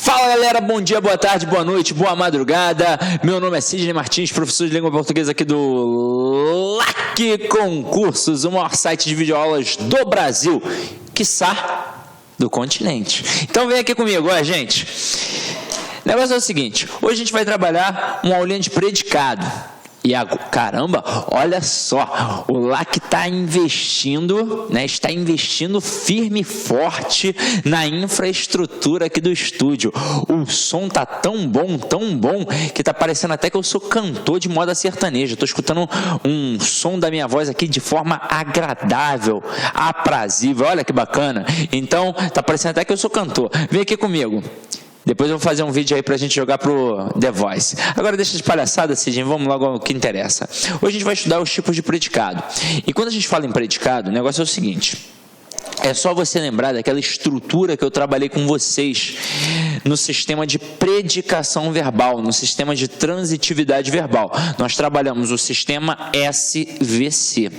Fala galera, bom dia, boa tarde, boa noite, boa madrugada. Meu nome é Sidney Martins, professor de língua portuguesa aqui do LAC Concursos, o maior site de videoaulas do Brasil, quiçá do continente. Então vem aqui comigo, ó, gente. O negócio é o seguinte, hoje a gente vai trabalhar uma aulinha de predicado. E caramba, olha só, o LAC está investindo, né? Está investindo firme e forte na infraestrutura aqui do estúdio. O som tá tão bom, que tá parecendo até que eu sou cantor de moda sertaneja. Estou escutando um som da minha voz aqui de forma agradável, aprazível. Olha que bacana. Então, tá parecendo até que eu sou cantor. Vem aqui comigo. Depois eu vou fazer um vídeo aí pra gente jogar pro The Voice. Agora deixa de palhaçada, Sidney, vamos logo ao que interessa. Hoje a gente vai estudar os tipos de predicado. E quando a gente fala em predicado, o negócio é o seguinte. É só você lembrar daquela estrutura que eu trabalhei com vocês no sistema de predicação verbal, no sistema de transitividade verbal. Nós trabalhamos o sistema SVC.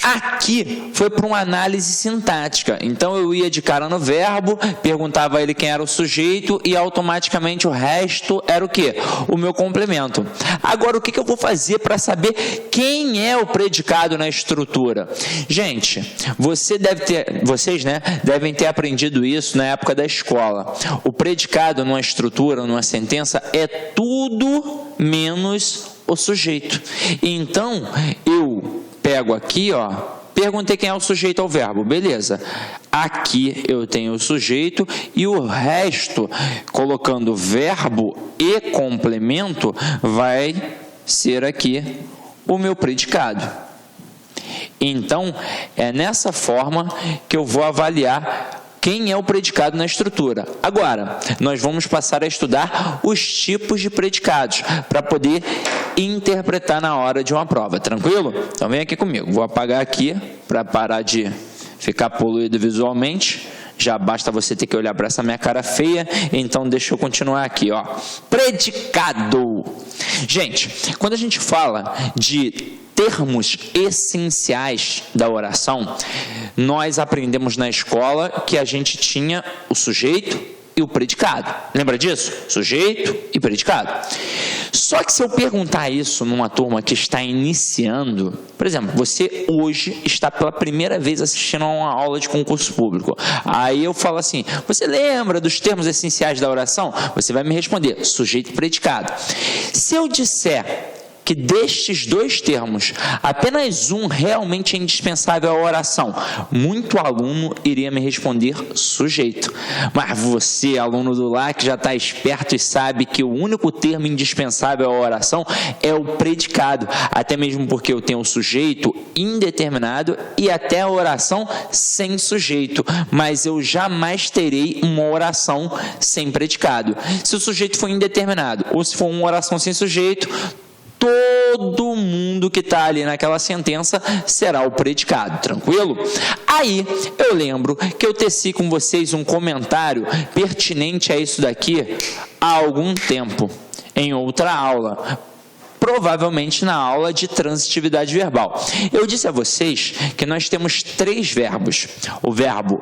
Aqui foi para uma análise sintática. Então eu ia de cara no verbo, perguntava a ele quem era o sujeito e automaticamente o resto era o quê? O meu complemento. Agora o que eu vou fazer para saber quem é o predicado na estrutura? Gente, vocês, né, devem ter aprendido isso na época da escola. O predicado numa estrutura, numa sentença, é tudo menos o sujeito. Então, eu pego aqui, ó, perguntei quem é o sujeito ao verbo, beleza. Aqui eu tenho o sujeito e o resto, colocando verbo e complemento, vai ser aqui o meu predicado. Então, é nessa forma que eu vou avaliar quem é o predicado na estrutura. Agora, nós vamos passar a estudar os tipos de predicados para poder interpretar na hora de uma prova, tranquilo? Então vem aqui comigo, vou apagar aqui para parar de ficar poluído visualmente. Já basta você ter que olhar para essa minha cara feia, então deixa eu continuar aqui, ó. Predicado. Gente, quando a gente fala de termos essenciais da oração, nós aprendemos na escola que a gente tinha o sujeito e o predicado. Lembra disso? Sujeito e predicado. Só que se eu perguntar isso numa turma que está iniciando, por exemplo, você hoje está pela primeira vez assistindo a uma aula de concurso público. Aí eu falo assim, você lembra dos termos essenciais da oração? Você vai me responder, sujeito e predicado. Se eu disser que destes dois termos, apenas um realmente é indispensável à oração, muito aluno iria me responder sujeito. Mas você, aluno do LAC, já está esperto e sabe que o único termo indispensável à oração é o predicado, até mesmo porque eu tenho o sujeito indeterminado e até a oração sem sujeito, mas eu jamais terei uma oração sem predicado. Se o sujeito for indeterminado ou se for uma oração sem sujeito, todo mundo que está ali naquela sentença será o predicado, tranquilo? Aí, eu lembro que eu teci com vocês um comentário pertinente a isso daqui há algum tempo, em outra aula, provavelmente na aula de transitividade verbal. Eu disse a vocês que nós temos três verbos, o verbo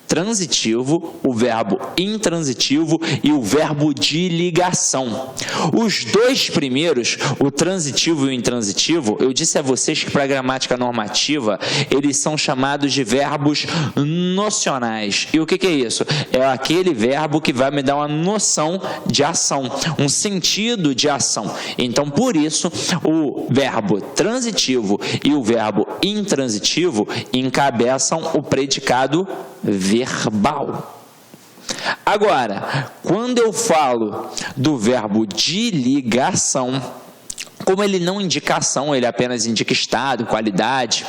transitivo, o verbo intransitivo e o verbo de ligação. Os dois primeiros, o transitivo e o intransitivo, eu disse a vocês que para a gramática normativa, eles são chamados de verbos nocionais. E o que é isso? É aquele verbo que vai me dar uma noção de ação, um sentido de ação. Então, por isso, o verbo transitivo e o verbo intransitivo encabeçam o predicado verbal. Agora, quando eu falo do verbo de ligação, como ele não indica ação, ele apenas indica estado, qualidade,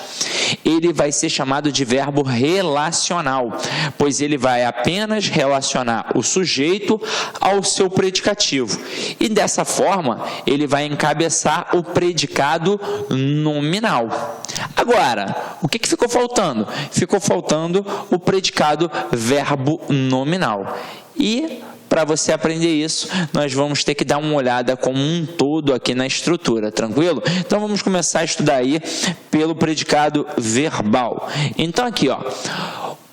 ele vai ser chamado de verbo relacional, pois ele vai apenas relacionar o sujeito ao seu predicativo. E dessa forma, ele vai encabeçar o predicado nominal. Agora, o que ficou faltando? Ficou faltando o predicado verbo nominal. E para você aprender isso, nós vamos ter que dar uma olhada como um todo aqui na estrutura, tranquilo? Então vamos começar a estudar aí pelo predicado verbal. Então aqui, ó,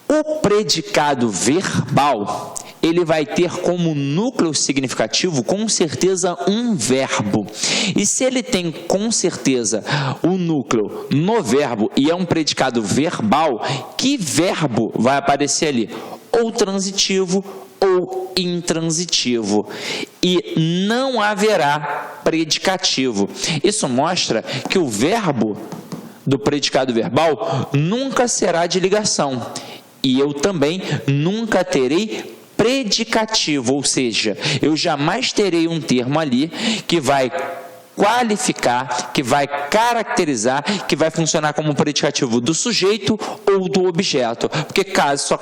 o predicado verbal, ele vai ter como núcleo significativo, com certeza, um verbo. E se ele tem, com certeza, o núcleo no verbo e é um predicado verbal, que verbo vai aparecer ali? Ou transitivo ou intransitivo. E não haverá predicativo. Isso mostra que o verbo do predicado verbal nunca será de ligação. E eu também nunca terei predicativo, ou seja, eu jamais terei um termo ali que vai qualificar, que vai caracterizar, que vai funcionar como predicativo do sujeito ou do objeto, porque caso isso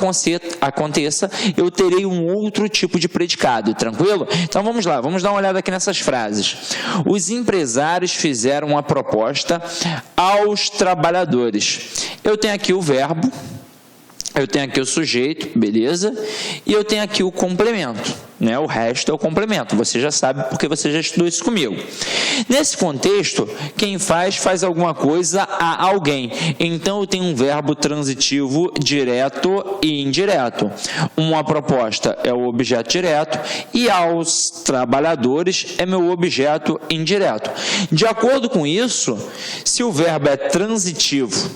aconteça, eu terei um outro tipo de predicado, tranquilo? Então vamos lá, vamos dar uma olhada aqui nessas frases. Os empresários fizeram uma proposta aos trabalhadores. Eu tenho aqui o verbo, eu tenho aqui o sujeito, beleza? E eu tenho aqui o complemento, né? O resto é o complemento, você já sabe porque você já estudou isso comigo. Nesse contexto, quem faz alguma coisa a alguém. Então, eu tenho um verbo transitivo direto e indireto. Uma proposta é o objeto direto e aos trabalhadores é meu objeto indireto. De acordo com isso, se o verbo é transitivo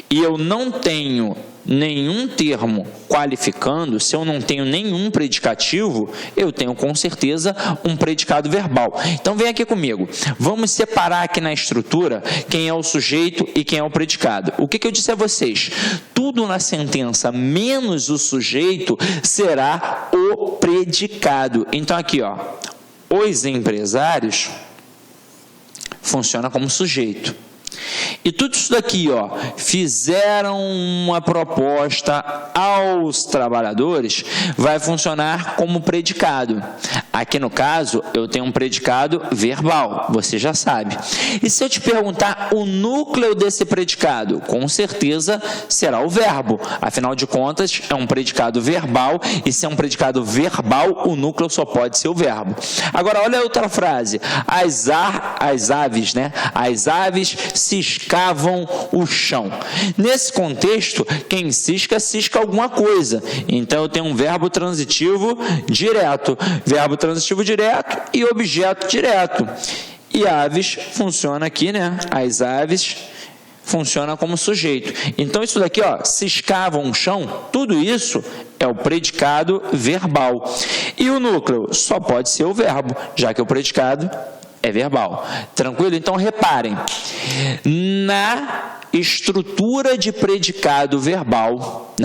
e eu não tenho nenhum termo qualificando, se eu não tenho nenhum predicativo, eu tenho com certeza um predicado verbal. Então vem aqui comigo, vamos separar aqui na estrutura quem é o sujeito e quem é o predicado. O que eu disse a vocês? Tudo na sentença menos o sujeito será o predicado. Então aqui, ó, os empresários funciona como sujeito. E tudo isso daqui, ó, fizeram uma proposta aos trabalhadores, vai funcionar como predicado. Aqui no caso, eu tenho um predicado verbal, você já sabe. E se eu te perguntar o núcleo desse predicado, com certeza será o verbo. Afinal de contas, é um predicado verbal, e se é um predicado verbal, o núcleo só pode ser o verbo. Agora, olha a outra frase. As aves, né? As aves ciscavam o chão. Nesse contexto, quem cisca, cisca alguma coisa. Então, eu tenho um verbo transitivo direto. Verbo transitivo direto e objeto direto. E aves funciona aqui, né? As aves funciona como sujeito. Então, isso daqui, ó, ciscavam o chão, tudo isso é o predicado verbal. E o núcleo só pode ser o verbo, já que o predicado é verbal. Tranquilo? Então, reparem, na estrutura de predicado verbal,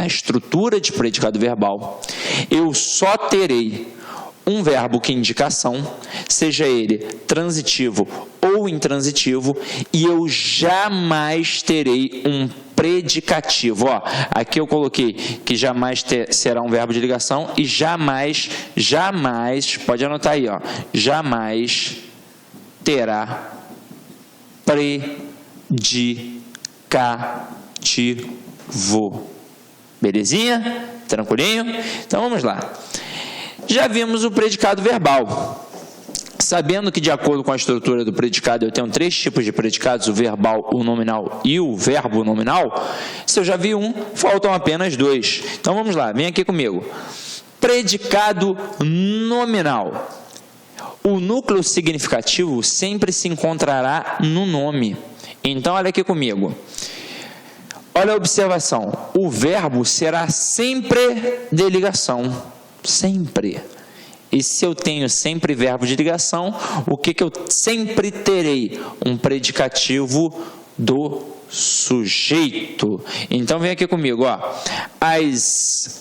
eu só terei um verbo que indica ação, seja ele transitivo ou intransitivo, e eu jamais terei um predicativo. Ó, aqui eu coloquei que jamais será um verbo de ligação e jamais, pode anotar aí, ó, jamais terá predicativo. Belezinha? Tranquilinho? Então vamos lá. Já vimos o predicado verbal. Sabendo que, de acordo com a estrutura do predicado, eu tenho 3 tipos de predicados, o verbal, o nominal e o verbo nominal, se eu já vi um, faltam apenas 2. Então vamos lá, vem aqui comigo. Predicado nominal. O núcleo significativo sempre se encontrará no nome. Então, olha aqui comigo. Olha a observação. O verbo será sempre de ligação. Sempre. E se eu tenho sempre verbo de ligação, o que eu sempre terei? Um predicativo do sujeito. Então, vem aqui comigo, ó. As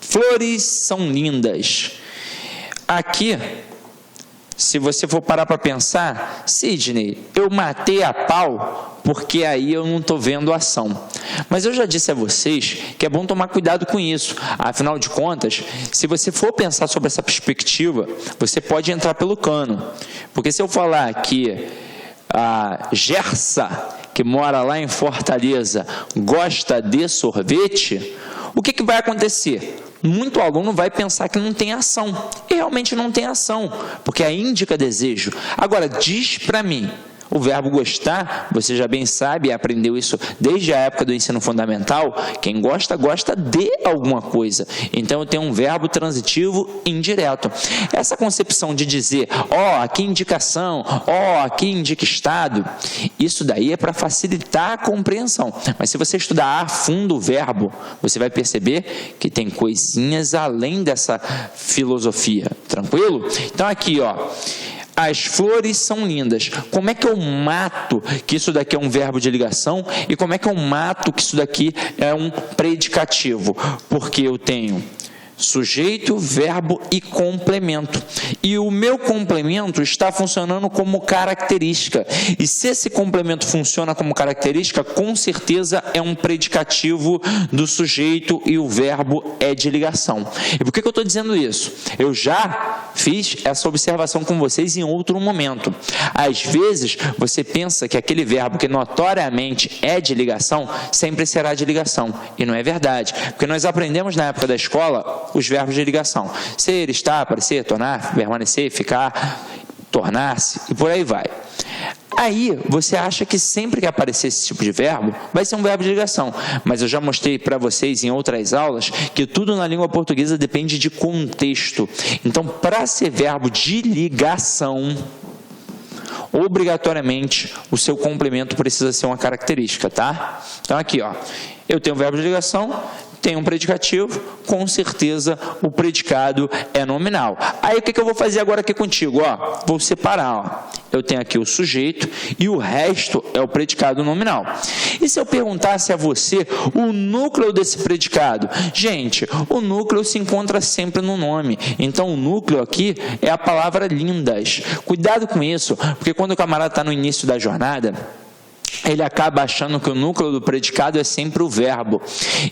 flores são lindas. Aqui, se você for parar para pensar, Sidney, eu matei a pau porque aí eu não estou vendo ação. Mas eu já disse a vocês que é bom tomar cuidado com isso. Afinal de contas, se você for pensar sobre essa perspectiva, você pode entrar pelo cano. Porque se eu falar que a Gersa, que mora lá em Fortaleza, gosta de sorvete, o que vai acontecer? Muito aluno vai pensar que não tem ação. E realmente não tem ação, porque aí indica desejo. Agora, diz para mim, O verbo gostar, você já bem sabe, aprendeu isso desde a época do ensino fundamental. Quem gosta, gosta de alguma coisa. Então, eu tenho um verbo transitivo indireto. Essa concepção de dizer, aqui indicação, aqui indica estado, isso daí é para facilitar a compreensão. Mas se você estudar a fundo o verbo, você vai perceber que tem coisinhas além dessa filosofia. Tranquilo? Então, aqui, as flores são lindas. Como é que eu mato que isso daqui é um verbo de ligação? E como é que eu mato que isso daqui é um predicativo? Porque eu tenho sujeito, verbo e complemento. E o meu complemento está funcionando como característica. E se esse complemento funciona como característica, com certeza é um predicativo do sujeito e o verbo é de ligação. E por que eu estou dizendo isso? Eu já fiz essa observação com vocês em outro momento. Às vezes, você pensa que aquele verbo que notoriamente é de ligação, sempre será de ligação. E não é verdade. Porque nós aprendemos na época da escola os verbos de ligação. Ser, estar, aparecer, tornar, permanecer, ficar, tornar-se e por aí vai. Aí, você acha que sempre que aparecer esse tipo de verbo, vai ser um verbo de ligação. Mas eu já mostrei para vocês em outras aulas que tudo na língua portuguesa depende de contexto. Então, para ser verbo de ligação, obrigatoriamente, o seu complemento precisa ser uma característica, tá? Então, aqui, eu tenho um verbo de ligação, tem um predicativo, com certeza o predicado é nominal. Aí o que eu vou fazer agora aqui contigo? Vou separar. Eu tenho aqui o sujeito e o resto é o predicado nominal. E se eu perguntasse a você o núcleo desse predicado? Gente, o núcleo se encontra sempre no nome. Então o núcleo aqui é a palavra lindas. Cuidado com isso, porque quando o camarada está no início da jornada, ele acaba achando que o núcleo do predicado é sempre o verbo.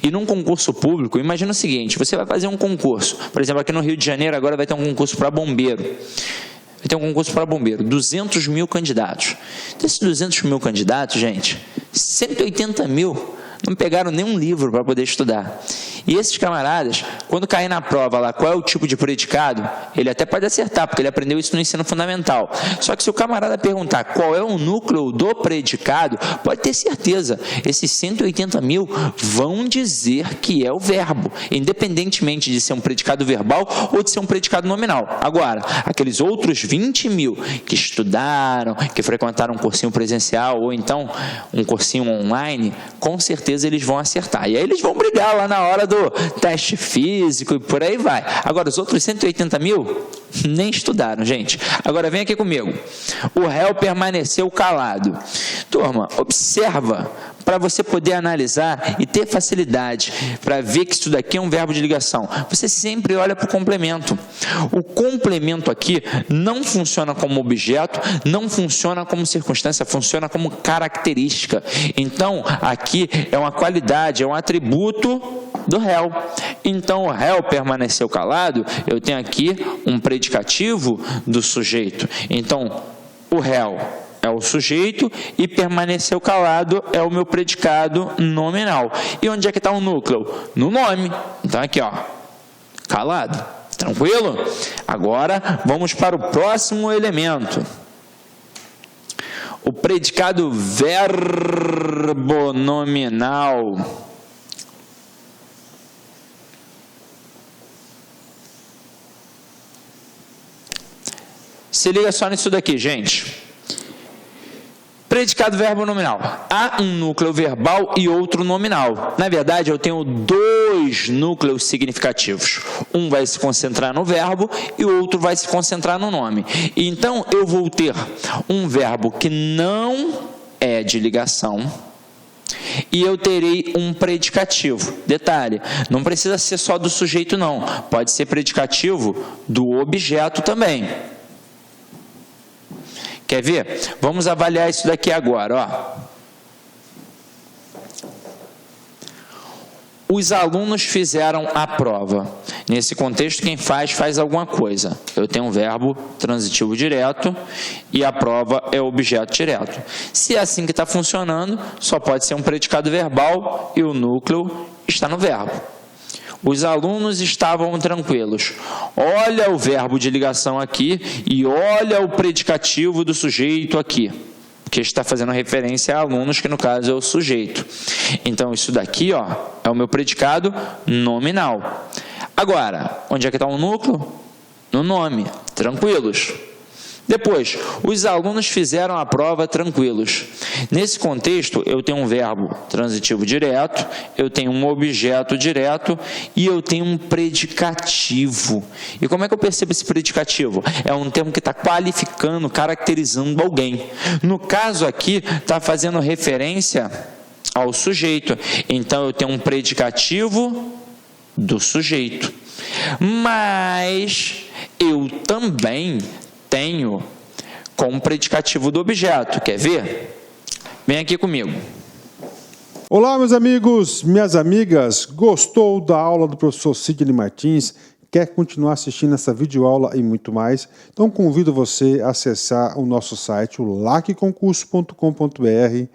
E num concurso público, imagina o seguinte, você vai fazer um concurso, por exemplo, aqui no Rio de Janeiro agora vai ter um concurso para bombeiro. Vai ter um concurso para bombeiro, 200 mil candidatos. Desses 200 mil candidatos, gente, 180 mil não pegaram nenhum livro para poder estudar. E esses camaradas, quando cair na prova lá, qual é o tipo de predicado, ele até pode acertar, porque ele aprendeu isso no ensino fundamental. Só que se o camarada perguntar qual é o núcleo do predicado, pode ter certeza, esses 180 mil vão dizer que é o verbo, independentemente de ser um predicado verbal ou de ser um predicado nominal. Agora, aqueles outros 20 mil que estudaram, que frequentaram um cursinho presencial ou então um cursinho online, com certeza eles vão acertar. E aí eles vão brigar lá na hora do teste físico e por aí vai. Agora, os outros 180 mil nem estudaram, gente. Agora, vem aqui comigo. O réu permaneceu calado. Turma, observa para você poder analisar e ter facilidade para ver que isso daqui é um verbo de ligação. Você sempre olha para o complemento. O complemento aqui não funciona como objeto, não funciona como circunstância, funciona como característica. Então, aqui é uma qualidade, é um atributo do réu. Então, o réu permaneceu calado, eu tenho aqui um predicativo do sujeito. Então, o réu é o sujeito e permaneceu calado é o meu predicado nominal. E onde é que está o núcleo? No nome. Então, aqui, calado. Tranquilo? Agora, vamos para o próximo elemento. O predicado verbo nominal. Se liga só nisso daqui, gente. Predicado verbo nominal. Há um núcleo verbal e outro nominal. Na verdade, eu tenho dois núcleos significativos. Um vai se concentrar no verbo e o outro vai se concentrar no nome. Então, eu vou ter um verbo que não é de ligação e eu terei um predicativo. Detalhe, não precisa ser só do sujeito, não. Pode ser predicativo do objeto também. Quer ver? Vamos avaliar isso daqui agora. Os alunos fizeram a prova. Nesse contexto, quem faz alguma coisa. Eu tenho um verbo transitivo direto e a prova é objeto direto. Se é assim que está funcionando, só pode ser um predicado verbal e o núcleo está no verbo. Os alunos estavam tranquilos. Olha o verbo de ligação aqui e olha o predicativo do sujeito aqui. porque está fazendo referência a alunos, que no caso é o sujeito. Então, isso daqui, ó, é o meu predicado nominal. Agora, onde é que está o núcleo? No nome, tranquilos. Depois, os alunos fizeram a prova tranquilos. Nesse contexto, eu tenho um verbo transitivo direto, eu tenho um objeto direto e eu tenho um predicativo. E como é que eu percebo esse predicativo? É um termo que está qualificando, caracterizando alguém. No caso aqui, está fazendo referência ao sujeito. Então, eu tenho um predicativo do sujeito. Mas eu também tenho como predicativo do objeto. Quer ver? Vem aqui comigo. Olá, meus amigos, minhas amigas. Gostou da aula do professor Sidney Martins? Quer continuar assistindo essa videoaula e muito mais? Então convido você a acessar o nosso site, o lacconcurso.com.br,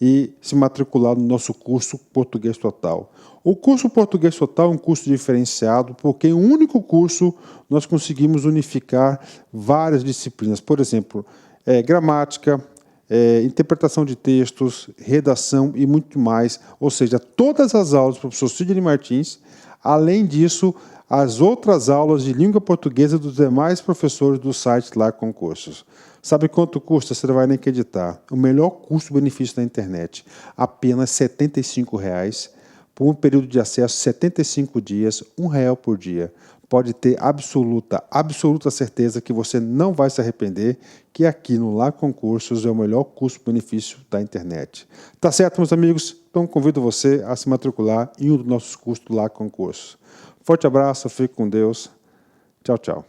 e se matricular no nosso curso Português Total. O curso Português Total é um curso diferenciado porque em um único curso nós conseguimos unificar várias disciplinas. Por exemplo, gramática, interpretação de textos, redação e muito mais. Ou seja, todas as aulas do professor Sidney Martins, além disso, as outras aulas de língua portuguesa dos demais professores do site Lacconcursos. Sabe quanto custa? Você não vai nem acreditar. O melhor custo-benefício da internet. Apenas R$ 75,00 por um período de acesso 75 dias, R$1 por dia. Pode ter absoluta certeza que você não vai se arrepender, que aqui no Lacconcursos é o melhor custo-benefício da internet. Tá certo, meus amigos? Então convido você a se matricular em um dos nossos cursos do Lacconcursos. Forte abraço, fique com Deus. Tchau, tchau.